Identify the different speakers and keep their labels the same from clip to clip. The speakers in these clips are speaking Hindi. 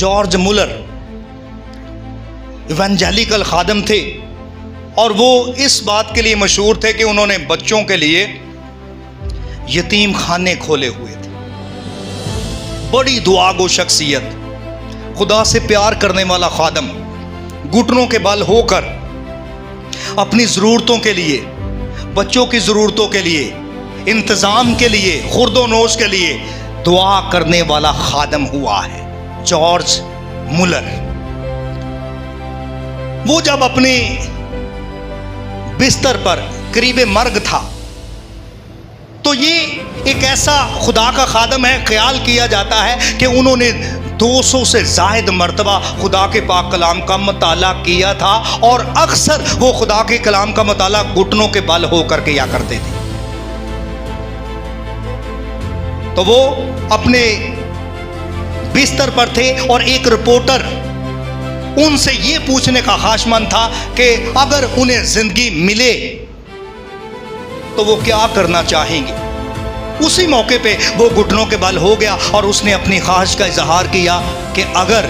Speaker 1: जॉर्ज मुलर इवेंजेलिकल खादम थे और वो इस बात के लिए मशहूर थे कि उन्होंने बच्चों के लिए यतीम खाने खोले हुए थे। बड़ी दुआगो शख्सियत, खुदा से प्यार करने वाला खादम, घुटनों के बल होकर अपनी ज़रूरतों के लिए, बच्चों की ज़रूरतों के लिए, इंतज़ाम के लिए, खुर्दो नोश के लिए दुआ करने वाला खादम हुआ है जॉर्ज मुलर। वो जब अपने बिस्तर पर करीब मर्ग था तो ये एक ऐसा खुदा का खादम है, ख्याल किया जाता है कि उन्होंने 200 से ज़ायद मर्तबा खुदा के पाक कलाम का मुताला किया था और अक्सर वो खुदा के कलाम का मुताला घुटनों के बल होकर किया करते थे। तो वो अपने बिस्तर पर थे और एक रिपोर्टर उनसे ये पूछने का ख्वाहिशमंद था कि अगर उन्हें जिंदगी मिले तो वो क्या करना चाहेंगे। उसी मौके पे वो घुटनों के बल हो गया और उसने अपनी ख्वाहिश का इजहार किया कि अगर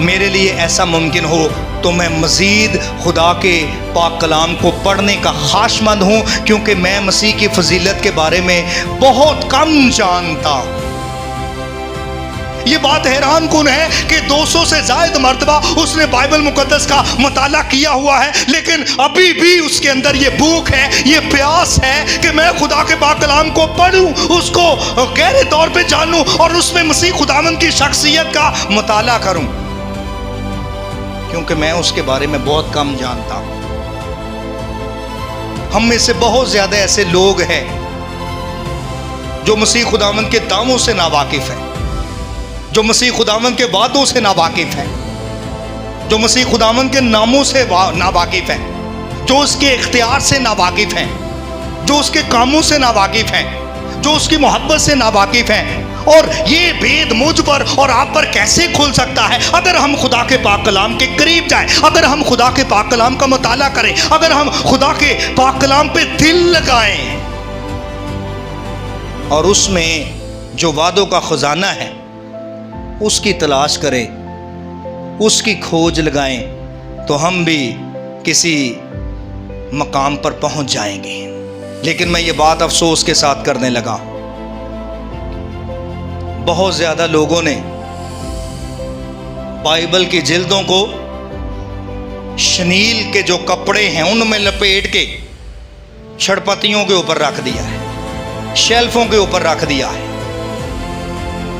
Speaker 1: मेरे लिए ऐसा मुमकिन हो तो मैं मज़ीद खुदा के पाक कलाम को पढ़ने का ख्वाहिशमंद हूँ, क्योंकि मैं मसीह की फजीलत के बारे में बहुत कम जानता हूँ। ये बात हैरान कुन है कि 200 से ज़ायद मर्तबा उसने बाइबल मुकद्दस का मुताला किया हुआ है, लेकिन अभी भी उसके अंदर ये भूख है, ये प्यास है कि मैं खुदा के पाक कलाम को पढ़ूं, उसको गहरे तौर पे जानूं और उसमें मसीह खुदावंद की शख्सियत का मुताला करूं, क्योंकि मैं उसके बारे में बहुत कम जानता हूं। हम में से बहुत ज़्यादा ऐसे लोग हैं जो मसीह खुदावंद के दामों से नावाकिफ हैं, जो मसीह खुदावंद के वादों से नावाकिफ हैं, जो मसीह खुदावंद के नामों से नावाकिफ हैं, जो उसके इख्तियार से नावाकिफ हैं, जो उसके कामों से नावाकिफ हैं, जो उसकी मोहब्बत से नावाकिफ हैं। और ये भेद मुझ पर और आप पर कैसे खुल सकता है अगर हम खुदा के पाक कलाम के करीब जाएं, अगर हम खुदा के पाक कलाम का मुताला करें, अगर हम खुदा के पाक कलाम पे दिल लगाएं और उसमें जो वादों का खजाना है उसकी तलाश करें, उसकी खोज लगाएं, तो हम भी किसी मकाम पर पहुंच जाएंगे। लेकिन मैं ये बात अफसोस के साथ करने लगा, बहुत ज़्यादा लोगों ने बाइबल की जिल्दों को शनील के जो कपड़े हैं उनमें लपेट के छड़पतियों के ऊपर रख दिया है, शेल्फों के ऊपर रख दिया है,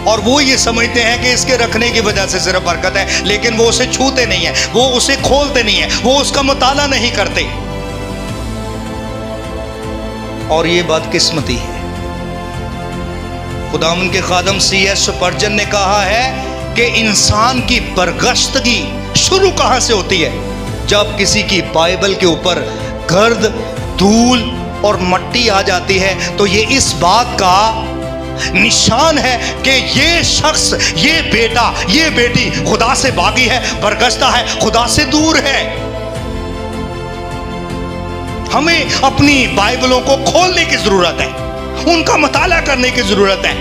Speaker 1: और वो ये समझते हैं कि इसके रखने की वजह से सिर्फ बरकत है, लेकिन वो उसे छूते नहीं है, वो उसे खोलते नहीं है, वो उसका मुताला नहीं करते। और ये बदकिस्मती है। खुदावंद के खादम C.S. स्पर्जन ने कहा है कि इंसान की बरगश्तगी शुरू कहां से होती है? जब किसी की बाइबल के ऊपर गर्द, धूल और मट्टी आ जाती है तो ये इस बात का निशान है कि ये शख्स, ये बेटा, ये बेटी खुदा से बागी है, बरगश्ता है, खुदा से दूर है। हमें अपनी बाइबलों को खोलने की जरूरत है, उनका मुताला करने की जरूरत है,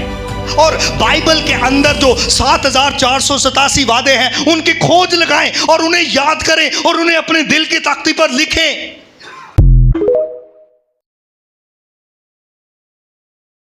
Speaker 1: और बाइबल के अंदर जो 7487 वादे हैं उनकी खोज लगाएं और उन्हें याद करें और उन्हें अपने दिल की तख्ती पर लिखें।